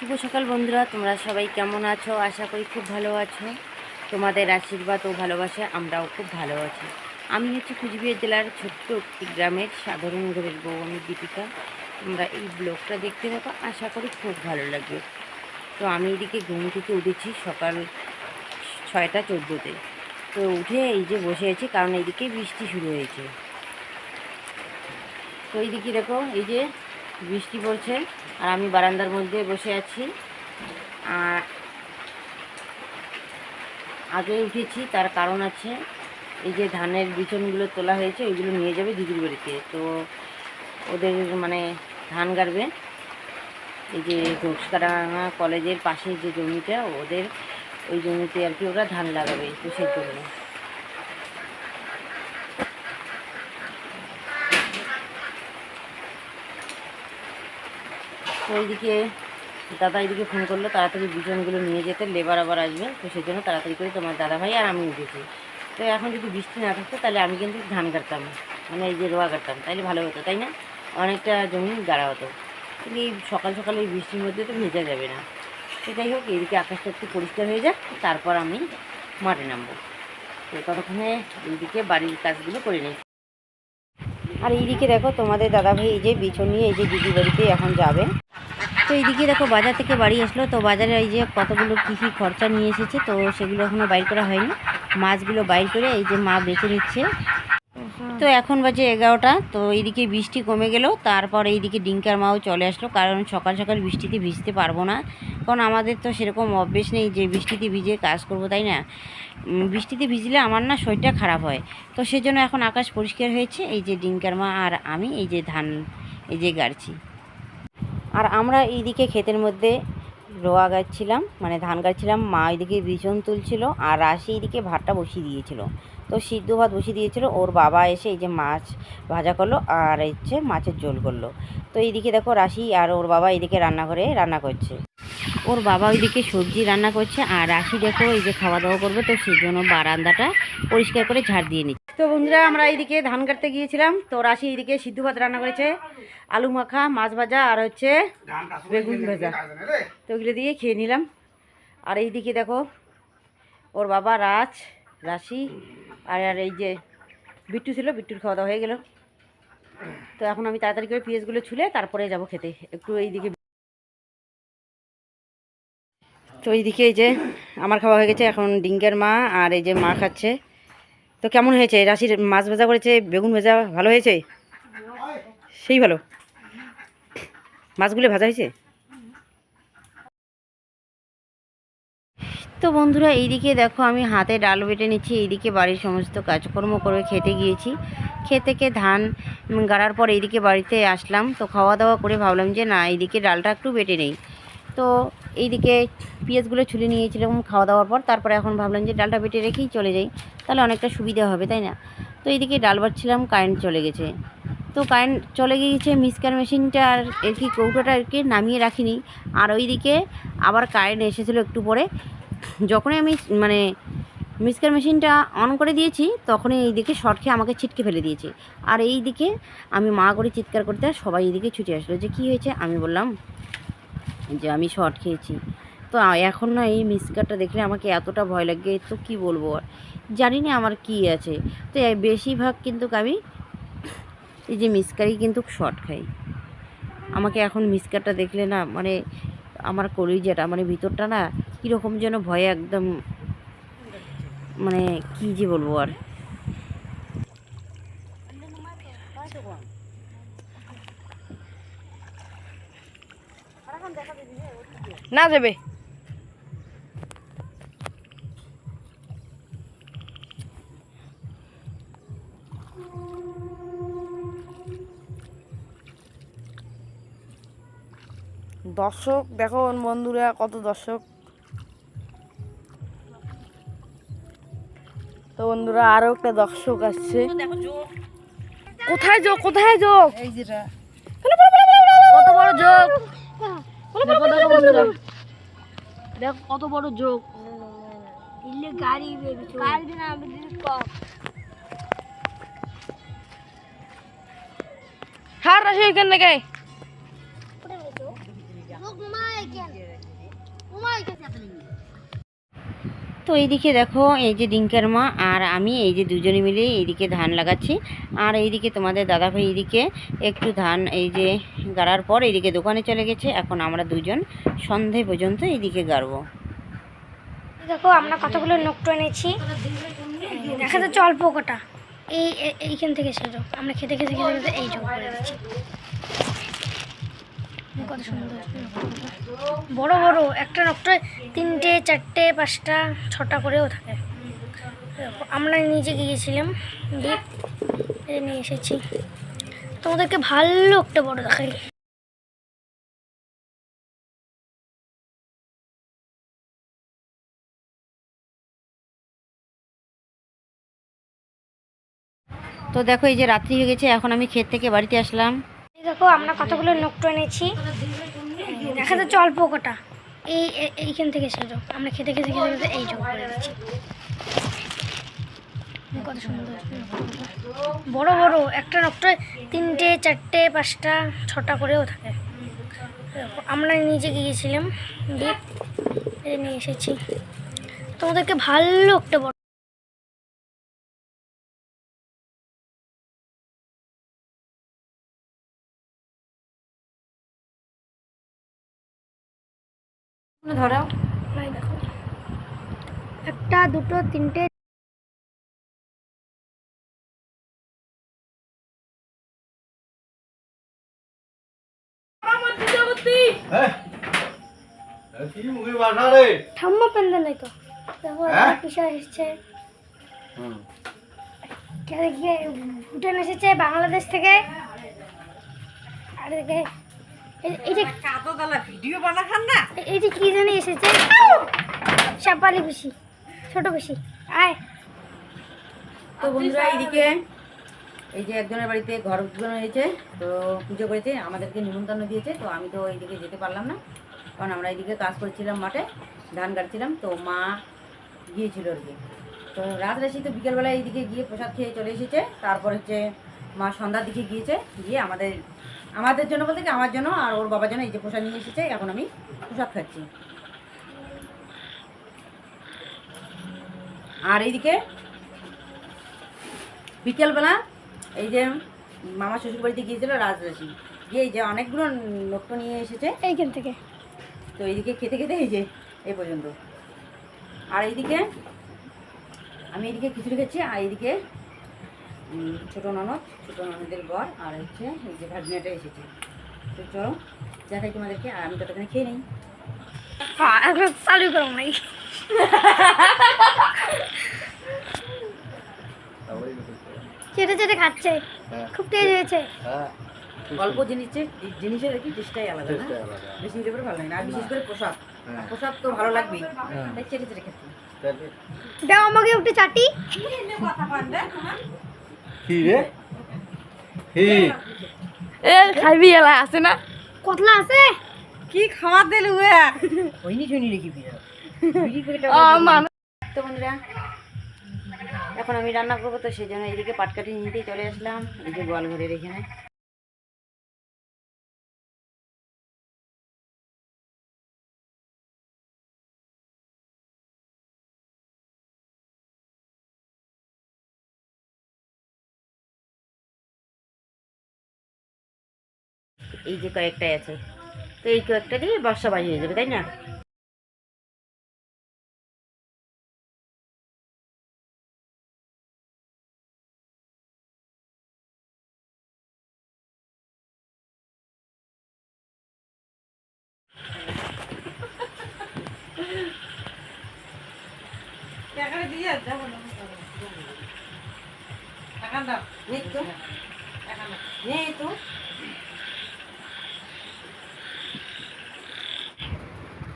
শুভ সকাল বন্ধুরা, তোমরা সবাই কেমন আছো? আশা করি খুব ভালো আছো। তোমাদের আশীর্বাদ ও ভালোবাসা আমরাও খুব ভালো আছি। আমি হচ্ছে কুচবিহার জেলার ছোট্ট একটি গ্রামের সাধারণ ঘরের বউ, আমি দীপিকা। তোমরা এই ব্লগটা দেখতে থাকো, আশা করি খুব ভালো লাগবে। তো আমি এদিকে ঘুম থেকে উঠেছি সকাল 6টা 14-তে। তো উঠে এই যে বসে আছি, কারণ এইদিকে বৃষ্টি শুরু হয়েছে। তো এইদিকে দেখো, এই যে বৃষ্টি পড়ছে আর আমি বারান্দার মধ্যে বসে আছি। আর আগে উঠেছি, তার কারণ আছে। এই যে ধানের বিচনগুলো তোলা হয়েছে, ওইগুলো নিয়ে যাবে দিদির বাড়িতে। তো ওদের মানে ধান গাড়বে। এই যে ঘোষকাডাঙ্গা কলেজের পাশে যে জমিটা, ওদের ওই জমিতে আর কি ওরা ধান লাগাবে, তো সেই জন্য। তো এইদিকে দাদা এইদিকে ফোন করলো তাড়াতাড়ি বিচনগুলো নিয়ে যেতে, লেবার আবার আসবে, তো সেই জন্য তাড়াতাড়ি করে তোমার দাদা ভাই আর আমি উঠেছি। তো এখন যদি বৃষ্টি না থাকতো তাহলে আমি কিন্তু ধান কাটতাম, মানে এই যে রোয়া কাটতাম, তাইলে ভালো হতো, তাই না? অনেকটা জমি গাড়া হতো। কিন্তু এই সকাল সকাল এই বৃষ্টির মধ্যে তো ভেজা যাবে না। সেটাই হোক, এইদিকে আকাশটা একটু পরিষ্কার হয়ে যাক, তারপর আমি মাঠে নামবো। তো ততক্ষণে এইদিকে বাড়ির কাজগুলো করে নিই। আর এইদিকে দেখো, তোমাদের দাদাভাই এই যে বিছন নিয়ে এই যে দিদি বাড়িতে এখন যাবে। তো এইদিকে দেখো, বাজার থেকে বাড়ি আসলো। তো বাজারে এই যে কতগুলো কী কী খরচা নিয়ে এসেছে, তো সেগুলো এখনও বাইর করা হয়নি। মাছগুলো বাইর করে এই যে মা বেছে নিচ্ছে। তো এখন বাজে 11টা। তো এইদিকে বৃষ্টি কমে গেল, তারপর এইদিকে ডিঙ্কার মাও চলে আসলো, কারণ সকাল সকাল বৃষ্টিতে ভিজতে পারবো না, কারণ আমাদের তো সেরকম অভ্যেস নেই যে বৃষ্টিতে ভিজে কাজ করব, তাই না? বৃষ্টিতে ভিজলে আমার না শরীরটা খারাপ হয়। তো সেজন্য এখন আকাশ পরিষ্কার হয়েছে, এই যে ডিঙ্কার মা আর আমি এই যে ধান এই যে গাড়ছি। আর আমরা এইদিকে ক্ষেতের মধ্যে রোয়া গাড়ছিলাম, মানে ধান গাড়ছিলাম। মা এইদিকে বিচন তুলছিল আর রাশি এইদিকে ভাতটা বসিয়ে দিয়েছিল। তো সিদ্ধ ভাত বসিয়ে দিয়েছিল, ওর বাবা এসে এই যে মাছ ভাজা করলো আর হচ্ছে মাছের ঝোল করলো। তো এইদিকে দেখো, রাশি আর ওর বাবা এইদিকে রান্নাঘরে রান্না করছে। ওর বাবা ওইদিকে সবজি রান্না করছে আর রাশি দেখো এই যে খাওয়া দাওয়া করবে, তো সেই জন্য বারান্দাটা পরিষ্কার করে ঝাড় দিয়ে নিচ্ছে। তো বন্ধুরা, আমরা এইদিকে ধান কাটতে গিয়েছিলাম। তো রাশি এইদিকে সিদ্ধ ভাত রান্না করেছে, আলু মাখা, মাছ ভাজা আর হচ্ছে বেগুন ভাজা। তো ওগুলো দিয়ে খেয়ে নিলাম। আর এইদিকে দেখো, ওর বাবা রাশি আর এই যে বিট্টু ছিল, বিট্টুর খাওয়া দাওয়া হয়ে গেল। তো এখন আমি তাড়াতাড়ি করে পেঁয়াজগুলো ছুলে তারপরে যাব খেতে একটু এইদিকে। তো এইদিকে এই যে আমার খাওয়া হয়ে গেছে, এখন ডিঙ্গের মা আর এই যে মা খাচ্ছে। তো কেমন হয়েছে? রাশির মাছ ভাজা করেছে, বেগুন ভাজা ভালো হয়েছে, সেই ভালো। মাছগুলো ভাজা হয়েছে। তো বন্ধুরা, এইদিকে দেখো আমি হাতে ডাল বেটে নিচ্ছি, এইদিকে বাড়ির সমস্ত কাজকর্ম করে খেতে গিয়েছি। খেতে থেকে ধান গাড়ার পর এইদিকে বাড়িতে আসলাম। তো খাওয়া দাওয়া করে ভাবলাম যে না, এইদিকে ডালটা একটু বেটে নেই। তো এইদিকে পেঁয়াজগুলো ছুলে নিয়েছিলাম খাওয়া দাওয়ার পর, তারপরে এখন ভাবলাম যে ডালটা বেটে রেখেই চলে যাই, তাহলে অনেকটা সুবিধা হবে, তাই না? তো এইদিকে ডাল বাটছিলাম, কারেন্ট চলে গেছে। তো কারেন্ট চলে গিয়েছে, মিক্সার মেশিনটা আর কি কৌটোটা আর কি নামিয়ে রাখিনি। আর ওইদিকে আবার কারেন্ট এসেছিলো একটু পরে। যখনই আমি মানে মিক্সার মেশিনটা অন করে দিয়েছি, তখনই এইদিকে শর্ট খেয়ে আমাকে ছিটকে ফেলে দিয়েছে। আর এইদিকে আমি মা করে চিৎকার করতে, সবাই এইদিকে ছুটে আসলো যে কী হয়েছে। আমি বললাম যে আমি শর্ট খেয়েছি। তো এখন না এই মিক্সারটা দেখলে আমাকে এতটা ভয় লাগে, তো কি বলবো, আর জানি না আমার কি আছে। তো বেশিরভাগ কিন্তু আমি এই যে মিক্সারই কিন্তু শর্ট খাই। আমাকে এখন মিক্সারটা দেখলে না, মানে আমার কলিজাটা মানে ভিতরটা না কীরকম যেন ভয়ে একদম, মানে কি যে বলবো আর। না যাবে দর্শক দেখো বন্ধুরা, কত দর্শক। তো বন্ধুরা, আরো একটা দর্শক আসছে। কোথায় যোগ, কোথায় যোগ? এই যেটা কত বড় যোগ, দেখো দেখো বন্ধুরা, দেখো কত বড় যোগ। হ্যাঁ রাশি এখান থেকে তো এইদিকে দেখো এই যে ডিঙ্কার মা আর আমি এই যে দুজনে মিলে এইদিকে ধান লাগাচ্ছি, আর এইদিকে তোমাদের দাদাভাই এইদিকে একটু ধান এই যে গাড়ার পর এইদিকে দোকানে চলে গেছে। এখন আমরা দুজন সন্ধে পর্যন্ত এইদিকে গাড়বো। দেখো আমরা কতগুলো নোকটো এনেছি, দেখা যাচ্ছে অল্প কটা এইখান থেকে ছিল, আমরা খেতে খেতে খেতে খেতে এই যোগ করে দিচ্ছি। কত সুন্দর বড় বড় একটা নকটায় 3টে 4টে 5টা 6টা করেও থাকে। আমরা নিজে গিয়েছিলাম দ্বীপ নিয়ে এসেছি, তোমাদেরকে ভালো একটা বড় দেখাই। তো দেখো এই যে রাত্রি হয়ে গেছে, এখন আমি ক্ষেত থেকে বাড়িতে আসলাম। দেখো আমরা কতগুলো নোকটো এনেছি, দেখা যাচ্ছে অল্প কটা এইখান থেকে ছিল, আমরা খেতে খেতে খেতে খেতে এই যোগ করে দিচ্ছি। কত সুন্দর বড় বড় একটা নকটায় 3টে 4টে 5টা 6টা করেও থাকে। আমরা নিজে গিয়েছিলাম দ্বীপ নিয়ে এসেছি, তোমাদেরকে ভালো একটা বড় ধরাও। দেখো 1টা 2টো 3টে। ঠাম্মা পেন্দে নাই তো দেখো পিসা এসেছে, ভুটান এসেছে বাংলাদেশ থেকে। আর এইটা কি জানি এসেছে, সাপালি পিসি, ছোট পিসি। আয় তো বন্ধুরা এইদিকে এই যে একজনের বাড়িতে ঘর উদ্বোধন হয়েছে, তো পুজো করেছে, আমাদেরকে নিমন্ত্রণ দিয়েছে। তো আমি তো এইদিকে যেতে পারলাম না, কারণ আমরা এইদিকে কাজ করছিলাম, মাঠে ধান কাটছিলাম। তো মা গিয়েছিল আর কি। তো রাত রাশি তো বিকেলবেলা এইদিকে গিয়ে প্রসাদ খেয়ে চলে এসেছে। তারপর হচ্ছে মা সন্ধ্যার দিকে গিয়েছে, গিয়ে আমাদের জন্য বলতে কি আমার জন্য আর ওর বাবার জন্য এই যে প্রসাদ নিয়ে এসেছে। এখন আমি প্রসাদ খাচ্ছি। আর এইদিকে বিকেলবেলা এই যে মামা শ্বশুর বাড়িতে গিয়েছিল রাজরাশি, গিয়ে এই যে অনেকগুলো নোকটো নিয়ে এসেছে এইখান থেকে। তো এইদিকে খেতে খেতে এই যে এই পর্যন্ত। আর এইদিকে আমি এইদিকে খিচুড়ি খাচ্ছি, আর এইদিকে ছোটো ননদের বর আর হচ্ছে এই যে ভাগনিয়াটা এসেছে। তো চলো দেখাই তোমাদেরকে, আর আমি ততক্ষণে খেয়ে নিই। চালু করো নাই চেটে চেটে খাচ্ছে, খুব টেস্ট হয়েছে। অল্প জিনিসের কি টেস্টটাই আলাদা, না বেশি দিলে পরে ভালো লাগে না। আর বিশেষ করে প্রসাদ তো ভালো লাগবেই, তাই চেটে চেটে খাচ্ছি। দাও আমাকে একটু চাটি। কি রে এ খাইবি এলা আছে না, কতলা আছে কি খাওয়া দিলু ওইনি শুনি রেখি বিড়ি তো বন্ধুরা এখন আমি রান্না করবো, তো সেই জন্য এইদিকে পাটকাঠি নিতেই চলে আসলাম এই যে গোয়াল ঘরের এখানে। এই যে কয়েকটাই আছে, তো এই কয়েকটা দিয়ে বর্ষা বাজি হয়ে যাবে, তাই না?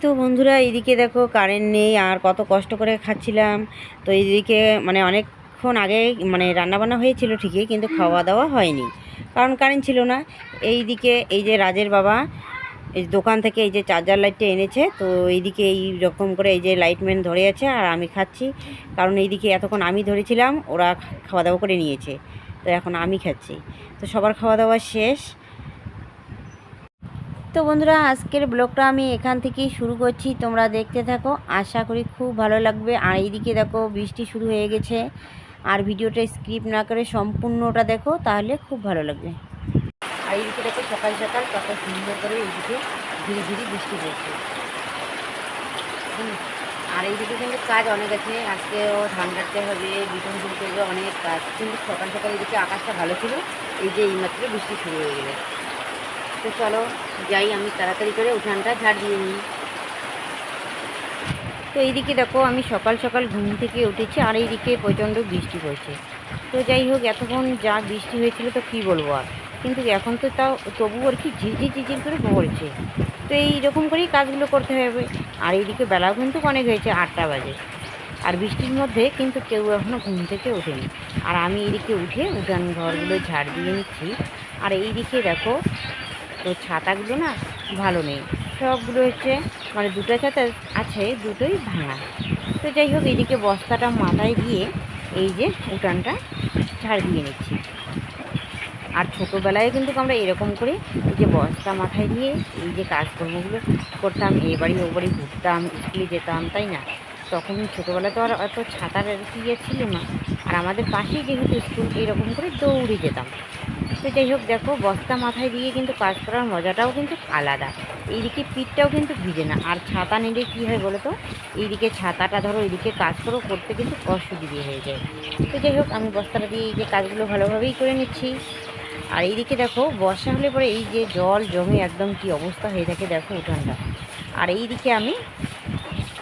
তো বন্ধুরা এইদিকে দেখো কারেন্ট নেই, আর কত কষ্ট করে খাচ্ছিলাম। তো এইদিকে মানে অনেকক্ষণ আগে মানে রান্নাবান্না হয়েছিল ঠিকই, কিন্তু খাওয়া দাওয়া হয়নি, কারণ কারেন্ট ছিল না। এইদিকে এই যে রাজের বাবা এই দোকান থেকে এই যে চার্জার লাইটটা এনেছে, তো এইদিকে এই রকম করে এই যে লাইটম্যান ধরে আছে, আর আমি খাচ্ছি, কারণ এইদিকে এতক্ষণ আমি ধরেছিলাম, ওরা খাওয়া দাওয়া করে নিয়েছে, তো এখন আমি খাচ্ছি। তো সবার খাওয়া দাওয়া শেষ। তো বন্ধুরা, আজকের ব্লগটা আমি এখান থেকেই শুরু করছি, তোমরা দেখতে থাকো, আশা করি খুব ভালো লাগবে। আর এইদিকে দেখো বৃষ্টি শুরু হয়ে গেছে, আর ভিডিওটা স্কিপ না করে সম্পূর্ণটা দেখো, তাহলে খুব ভালো লাগবে। আর এইদিকে দেখো সকাল সকাল কত সুন্দর করে এইদিকে ধীরে ধীরে বৃষ্টি পড়ছে। আর এইদিকে কিন্তু কাজ অনেক আছে, আজকেও ধান কাটতে হবে, বিছন শুরু করবে, অনেক কাজ। কিন্তু সকাল সকাল এইদিকে আকাশটা ভালো ছিল, এই যে এইমাত্র বৃষ্টি শুরু হয়ে গেলে। তো চলো যাই, আমি তাড়াতাড়ি করে উঠানটা ঝাড় দিয়ে নিই। তো এইদিকে দেখো আমি সকাল সকাল ঘুম থেকে উঠেছি, আর এইদিকে প্রচণ্ড বৃষ্টি পড়ছে। তো যাই হোক, এতক্ষণ যা বৃষ্টি হয়েছিল তো কী বলবো আর, কিন্তু এখন তো তাও তবু আর কি ঝিরঝির ঝিরঝির করে পড়ছে। তো এইরকম করেই কাজগুলো করতে হবে। আর এইদিকে বেলা কিন্তু অনেক হয়েছে, 8টা বাজে, আর বৃষ্টির মধ্যে কিন্তু কেউ এখনও ঘুম থেকে ওঠেনি। আর আমি এইদিকে উঠে উঠান ঘরগুলো ঝাড় দিয়ে নিচ্ছি। আর এইদিকে দেখো, তো ছাতাগুলো না ভালো নেই, সবগুলো হচ্ছে মানে দুটো ছাতা আছে, দুটোই ভাঙা। তো যাই হোক, এইদিকে বস্তাটা মাথায় দিয়ে এই যে উঠানটা ঝাড় দিয়ে নিচ্ছি। আর ছোটোবেলায় কিন্তু আমরা এরকম করে এই যে বস্তা মাথায় দিয়ে এই যে কাজকর্মগুলো করতাম, এ বাড়ি ও বাড়ি ঘুরতাম, স্কুলে যেতাম, তাই না? তখন ছোটোবেলায় তো আর অত ছাতার ইয়ে ছিল না, আর আমাদের পাশেই যেহেতু স্কুল, এরকম করে দৌড়ে যেতাম। তো যাই হোক, দেখো বস্তা মাথায় দিয়ে কিন্তু কাজ করার মজাটাও কিন্তু আলাদা। এইদিকে পিঠটাও কিন্তু ভিজে না। আর ছাতা নিলে কী হয় বলো তো, এইদিকে ছাতাটা ধরো, এইদিকে কাজ করতে কিন্তু অসুবিধে হয়ে যায়। তো যাই হোক, আমি বস্তাটা দিয়ে এই যে কাজগুলো ভালোভাবেই করে নিচ্ছি। আর এইদিকে দেখো বর্ষা হলে পরে এই যে জল জমে একদম কি অবস্থা হয়ে থাকে দেখো উঠানটা। আর এইদিকে আমি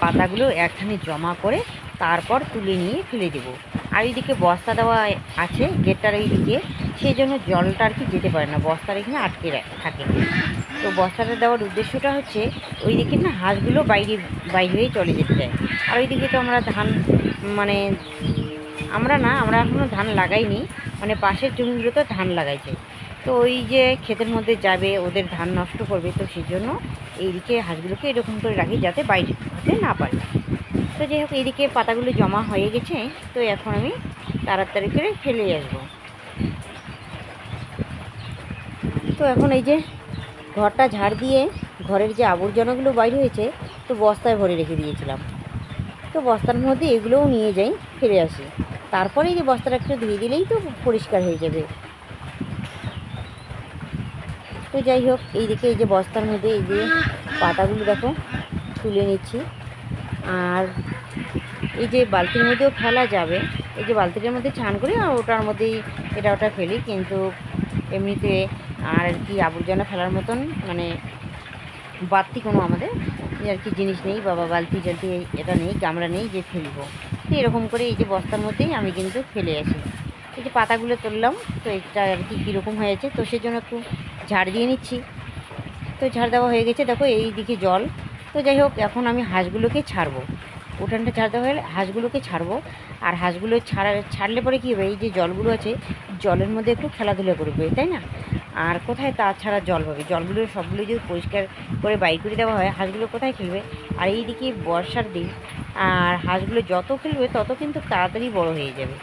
পাতাগুলো একখানে জমা করে তারপর তুলে নিয়ে ফেলে দেবো। আর এইদিকে বস্তা দেওয়া আছে গেটটার এইদিকে, সেই জন্য জলটা আর কি যেতে পারে না, বস্তার এখানে আটকে থাকে। তো বস্তাটা দেওয়ার উদ্দেশ্যটা হচ্ছে ওই দিকে না হাঁসগুলো বাইরে হয়ে চলে যেতে চায়। আর ওইদিকে তো আমরা ধান মানে আমরা এখনও ধান লাগাইনি, মানে পাশের জমিগুলোতে ধান লাগাইছে। তো ওই যে ক্ষেতের মধ্যে যাবে, ওদের ধান নষ্ট করবে, তো সেই জন্য এইদিকে হাঁসগুলোকে এরকম করে রাখি যাতে বাইরে হতে না পারে। তো যাই হোক, এইদিকে পাতাগুলো জমা হয়ে গেছে, তো এখন আমি তাড়াতাড়ি করে ফেলে আসবো। তো এখন এই যে ঘরটা ঝাড় দিয়ে ঘরের যে আবর্জনাগুলো বাইরে হয়েছে, তো বস্তায় ভরে রেখে দিয়েছিলাম। তো বস্তার মধ্যে এগুলোও নিয়ে যাই, ফেলে আসি। তারপরে এই যে বস্তাটা একটু ধুয়ে দিলেই তো পরিষ্কার হয়ে যাবে। তো যাই হোক, এইদিকে এই যে বস্তার মধ্যে এই যে পাতাগুলো দেখো তুলে নিচ্ছি। আর এই যে বালতির মধ্যেও ফেলা যাবে, এই যে বালতিটার মধ্যে ছান করে আর ওটার মধ্যেই এটা ওটা ফেলি, কিন্তু এমনিতে আর কি আবর্জনা ফেলার মতন মানে বাড়তি কোনো আমাদের আর কি জিনিস নেই, বাবা বালতি জলতি এটা নেই, গামলা নেই যে ফেলবো। তো এরকম করে এই যে বস্তার মধ্যেই আমি কিন্তু ফেলে আসি। এই যে পাতাগুলো তুললাম, তো এটা আর কি কীরকম হয়েছে, তো সেই জন্য একটু ঝাড় দিয়ে নিচ্ছি। তো ঝাড় দেওয়া হয়ে গেছে, দেখো এই দিকে জল। তো যাই হোক, এখন আমি হাঁসগুলোকে ছাড়বো, উঠানটা ঝাড় দেওয়া হলে হাঁসগুলোকে ছাড়বো। আর হাঁসগুলো ছাড়লে পরে কী হবে, এই যে জলগুলো আছে, জলের মধ্যে একটু খেলাধুলা করবে, তাই না? আর কোথায় তাছাড়া জল পাবে, জলগুলো সবগুলো যদি পরিষ্কার করে বাইর করে দেওয়া হয়, হাঁসগুলো কোথায় খেলবে? আর এইদিকে বর্ষার দিন, আর হাঁসগুলো যত খেলবে তত কিন্তু তাড়াতাড়ি বড় হয়ে যাবে।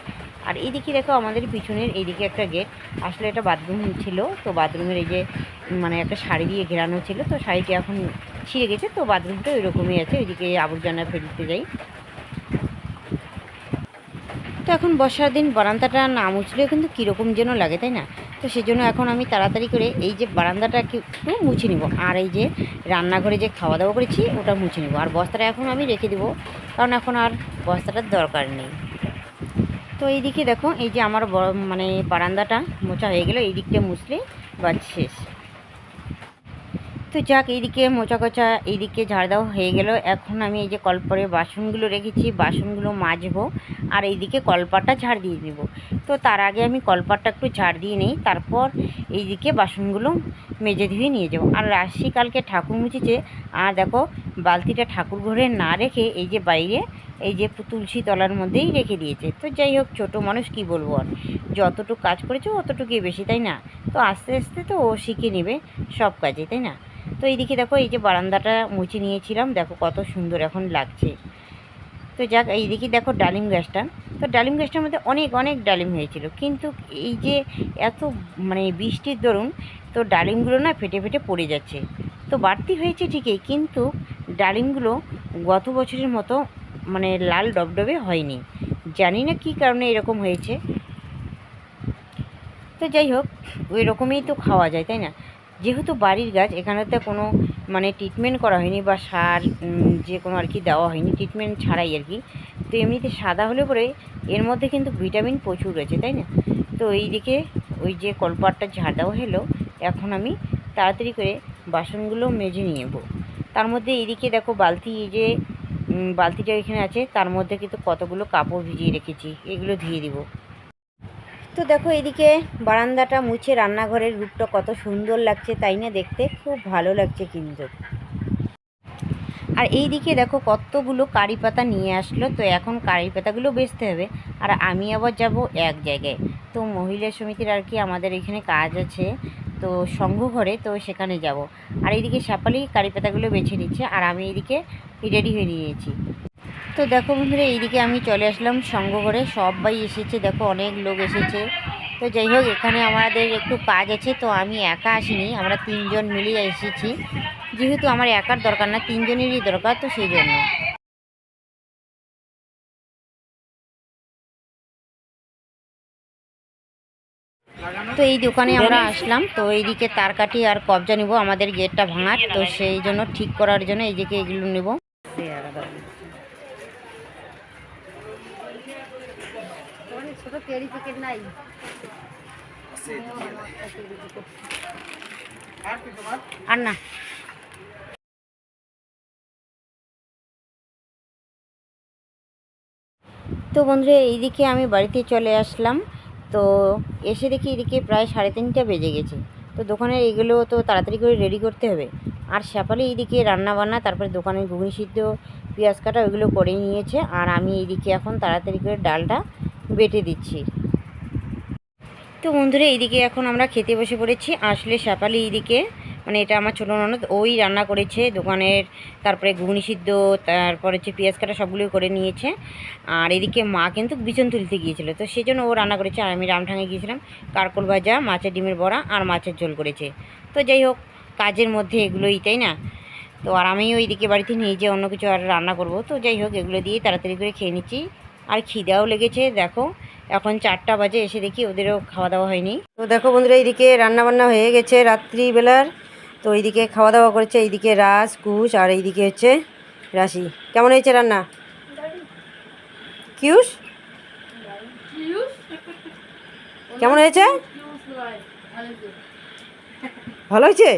আর এইদিকে দেখো আমাদের পিছনের এইদিকে একটা গেট, আসলে এটা বাথরুম ছিল, তো বাথরুমের এই যে মানে একটা শাড়ি দিয়ে ঘেরানো ছিল, তো শাড়িটি এখন ছিঁড়ে গেছে, তো বাথরুমটা ওইরকমই আছে, ওইদিকে আবর্জনা ফেলতে যাই। তো এখন বর্ষার দিন বারান্দাটা না মুছলেও কিন্তু কীরকম যেন লাগে, তাই না? তো সেজন্য এখন আমি তাড়াতাড়ি করে এই যে বারান্দাটা একটু মুছে নিব, আর এই যে রান্নাঘরে যে খাওয়া দাওয়া করেছি ওটা মুছে নিব। আর বস্তাটা এখন আমি রেখে দেবো, কারণ এখন আর বস্তাটার দরকার নেই। তো এইদিকে দেখো এই যে আমার মানে বারান্দাটা মোছা হয়ে গেল, এই দিকটা মুছলে বাদ শেষ। তো যাক, এইদিকে মোচা কোচা এইদিকে ঝাড় দেওয়া হয়ে গেল। এখন আমি এই যে কলপারে বাসনগুলো রেখেছি, বাসনগুলো মাজবো, আর এইদিকে কলপারটা ঝাড় দিয়ে দেবো। তো তার আগে আমি কলপারটা একটু ঝাড় দিয়ে নিই, তারপর এইদিকে বাসনগুলো মেজে ধুয়ে নিয়ে যাবো। আর রাশি কালকে ঠাকুর মুছেছে, আর দেখো বালতিটা ঠাকুর ঘরে না রেখে এই যে বাইরে এই যে তুলসী তলার মধ্যেই রেখে দিয়েছে। তো যাই হোক, ছোটো মানুষ কি বলবো, আর যতটুকু কাজ করেছে অতটুকুই বেশি, তাই না? তো আস্তে আস্তে তো ও শিখে নেবে সব কাজে, তাই না? তো এইদিকে দেখো এই যে বারান্দাটা মুছে নিয়েছিলাম, দেখো কত সুন্দর এখন লাগছে। তো যাক, এইদিকে দেখো ডালিম গাছটা, তো ডালিম গাছটার মধ্যে অনেক অনেক ডালিম হয়েছিল, কিন্তু এই যে এত মানে বৃষ্টির দরুন তো ডালিমগুলো না ফেটে ফেটে পড়ে যাচ্ছে। তো বাড়তি হয়েছে ঠিকই, কিন্তু ডালিমগুলো গত বছরের মতো মানে লাল ডবডবে হয়নি। জানি না কী কারণে এরকম হয়েছে। তো যাই হোক, ওই রকমই তো খাওয়া যায়, তাই না? যেহেতু বাড়ির গাছ, এখানেতে কোনো মানে ট্রিটমেন্ট করা হয়নি বা সার যে কোনো আর কি দেওয়া হয়নি, ট্রিটমেন্ট ছাড়াই আর কি। তো এমনিতে সাদা হলে পরে এর মধ্যে কিন্তু ভিটামিন প্রচুর রয়েছে, তাই না? তো এইদিকে ওই যে কলপাটটা ঝাড় দেওয়া হলো, এখন আমি তাড়াতাড়ি করে বাসনগুলো মেজে নিয়ে নেবো। তার মধ্যে এইদিকে দেখো বালতি, এই যে বালতিটা এখানে আছে, তার মধ্যে কিন্তু কতগুলো কাপড় ভিজিয়ে রেখেছি, এগুলো ধুয়ে দিব। তো দেখো এদিকে বারান্দাটা মুছে রান্নাঘরের রূপটা কত সুন্দর লাগছে, তাই না? দেখতে খুব ভালো লাগছে কিন্তু। আর এইদিকে দেখো কতগুলো কারি পাতা নিয়ে আসলো। তো এখন কারি পাতাগুলো বেচতে হবে, আর আমি আবার যাব এক জায়গায়। তো মহিলা সমিতির আর কি আমাদের এখানে কাজ আছে, তো সংঘ ঘরে, তো সেখানে যাব। আর এইদিকে শেফালি কারি পাতাগুলো বেছে নিচ্ছে, আর আমি এইদিকে রেডি হয়ে নিয়েছি। তো দেখো বন্ধুরা, এইদিকে আমি চলে আসলাম সংঘ ঘরে, সবাই এসেছে, দেখো অনেক লোক এসেছে। তো যাই হোক, এখানে আমাদের একটু কাজ আছে, তো আমি একা আসিনি, আমরা 3 জন মিলিয়ে এসেছি। যেহেতু আমার একার দরকার না, 3 জনেরই দরকার, তো সেই জন্য। তো এই দোকানে আমরা আসলাম। তো এইদিকে তার কাঠি আর কবজা নিব, আমাদের গেটটা ভাঙার, তো সেই জন্য ঠিক করার জন্য এইদিকে এগুলো নেব। ছোট ক্যারি প্যাকেট নাই, আর না। তো বন্ধুরা, এইদিকে আমি বাড়িতে চলে আসলাম। তো এসে দেখি এদিকে প্রায় 3:30 বেজে গেছে। তো দোকানের এগুলো তো তাড়াতাড়ি করে রেডি করতে হবে। আর শেফালি এইদিকে রান্নাবান্না, তারপরে দোকানের ঘুগনি সিদ্ধ, পেঁয়াজ কাটা, ওইগুলো করে নিয়েছে। আর আমি এইদিকে এখন তাড়াতাড়ি করে ডালটা বেটে দিচ্ছি। তো বন্ধুরা, এইদিকে এখন আমরা খেতে বসে পড়েছি। আসলে শেফালি এইদিকে, মানে এটা আমার ছোটো ননদ, ওই রান্না করেছে দোকানের, তারপরে ঘুগনি সিদ্ধ, তারপরে হচ্ছে পেঁয়াজ কাটা, সবগুলো করে নিয়েছে। আর এদিকে মা কিন্তু বিছন তুলতে গিয়েছিলো, তো সেই জন্য ও রান্না করেছে। আর আমি রামঠাঙে গিয়েছিলাম, কারকল ভাজা, মাছের ডিমের বড়া আর মাছের ঝোল করেছে। তো যাই হোক, কাজের মধ্যে এগুলোই, তাই না? তো আর আমিও এইদিকে বাড়িতে নিয়ে যে অন্য কিছু আর রান্না করব। তো যাই হোক, এগুলো দিয়ে তাড়াতাড়ি করে খেয়ে নিচ্ছি। আর খিদেও লেগেছে, দেখো এখন 4টা বাজে, এসে দেখি ওদেরও খাওয়া দাওয়া হয়নি। তো দেখো বন্ধুরা, এইদিকে রান্নাবান্না হয়ে গেছে রাত্রিবেলার। তো এইদিকে খাওয়া দাওয়া করেছে, এইদিকে রাস, কুশ, আর এইদিকে হচ্ছে রাশি। কেমন হয়েছে রান্না? কিউস কেমন হয়েছে? ভালো হয়েছে?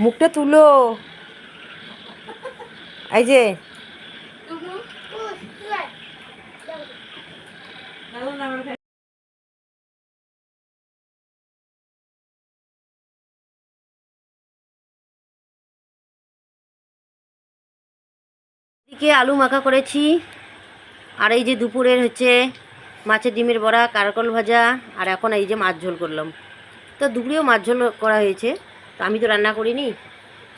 মুখটা তুলো, এই যে এদিকে আলু মাখা করেছি। আর এই যে দুপুরের হচ্ছে মাছের ডিমের বড়া, কারকল ভাজা, আর এখন এই যে মাছ ঝোল করলাম। তো দুপুরেও মাছ ঝোল করা হয়েছে, তো আমি তো রান্না করিনি,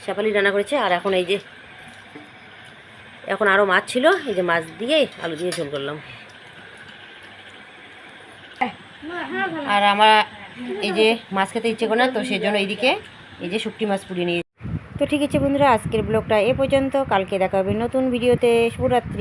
শেফালি রান্না করেছে। আর এখন এই যে এখন আরও মাছ ছিল, এই যে মাছ দিয়ে আলু দিয়ে ঝোল করলাম। আর আমার এই যে মাছ খেতে ইচ্ছে করে না, তো সেই জন্য এইদিকে এই যে শুকটি মাছ পুড়িয়ে নিয়ে। তো ঠিক আছে বন্ধুরা, আজকের ব্লগটা এ পর্যন্ত। কালকে দেখা হবে নতুন ভিডিওতে। শুভরাত্রি।